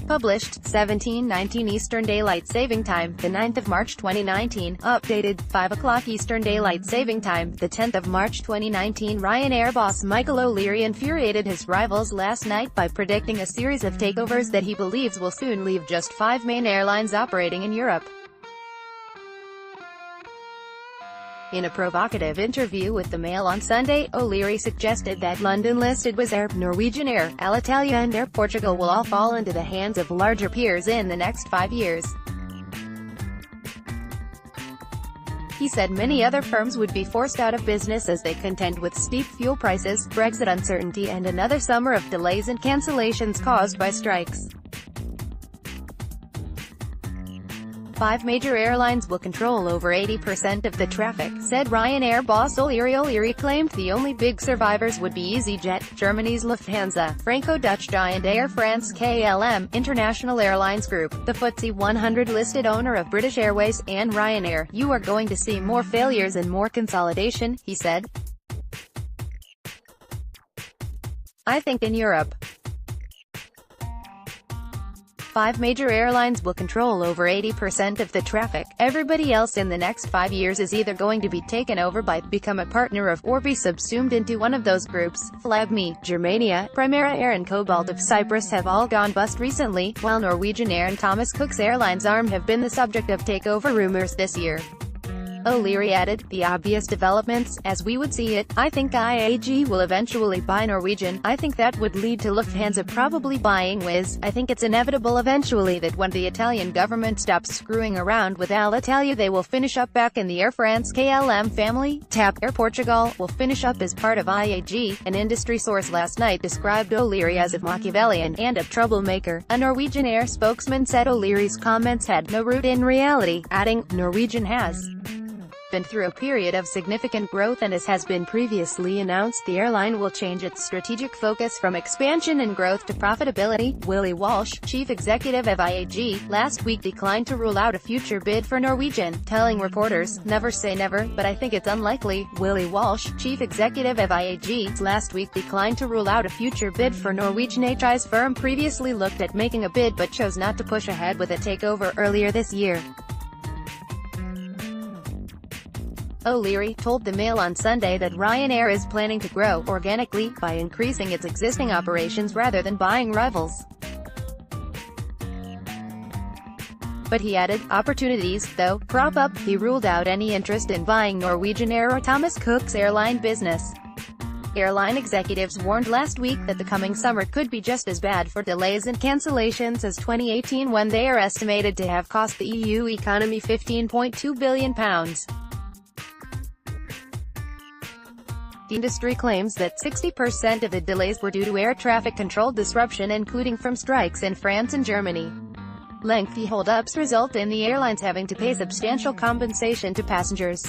Published, 17:19 Eastern Daylight Saving Time, the 9th of March 2019. Updated, 5 o'clock Eastern Daylight Saving Time, the 10th of March 2019. Ryanair boss Michael O'Leary infuriated his rivals last night by predicting a series of takeovers that he believes will soon leave just 5 main airlines operating in Europe. In a provocative interview with the Mail on Sunday, O'Leary suggested that London-listed Wizz Air, Norwegian Air, Alitalia and Air Portugal will all fall into the hands of larger peers in the next 5 years. He said many other firms would be forced out of business as they contend with steep fuel prices, Brexit uncertainty and another summer of delays and cancellations caused by strikes. 5 major airlines will control over 80% of the traffic, said Ryanair boss O'Leary. O'Leary claimed the only big survivors would be EasyJet, Germany's Lufthansa, Franco-Dutch giant Air France KLM, International Airlines Group, the FTSE 100 listed owner of British Airways, and Ryanair. "You are going to see more failures and more consolidation," he said. "I think in Europe, 5 major airlines will control over 80% of the traffic. Everybody else in the next 5 years is either going to be taken over by, become a partner of, or be subsumed into one of those groups. Flagme, Germania, Primera Air and Cobalt of Cyprus have all gone bust recently, while Norwegian Air and Thomas Cook's airlines arm have been the subject of takeover rumors this year." O'Leary added, "The obvious developments, as we would see it, I think IAG will eventually buy Norwegian. I think that would lead to Lufthansa probably buying Wizz. I think it's inevitable eventually that when the Italian government stops screwing around with Alitalia they will finish up back in the Air France KLM family. TAP Air Portugal will finish up as part of IAG." An industry source last night described O'Leary as a Machiavellian and a troublemaker. A Norwegian Air spokesman said O'Leary's comments had no root in reality, adding, "Norwegian has been through a period of significant growth and as has been previously announced, the airline will change its strategic focus from expansion and growth to profitability." Willie Walsh, chief executive of IAG, last week declined to rule out a future bid for Norwegian, telling reporters, "Never say never, but I think it's unlikely." Willie Walsh, chief executive of IAG, last week declined to rule out a future bid for Norwegian. HI's firm previously looked at making a bid but chose not to push ahead with a takeover earlier this year. O'Leary told the Mail on Sunday that Ryanair is planning to grow organically by increasing its existing operations rather than buying rivals. But he added, opportunities, though, crop up. He ruled out any interest in buying Norwegian Air or Thomas Cook's airline business. Airline executives warned last week that the coming summer could be just as bad for delays and cancellations as 2018, when they are estimated to have cost the EU economy £15.2 billion. The industry claims that 60% of the delays were due to air traffic control disruption, including from strikes in France and Germany. Lengthy hold-ups result in the airlines having to pay substantial compensation to passengers.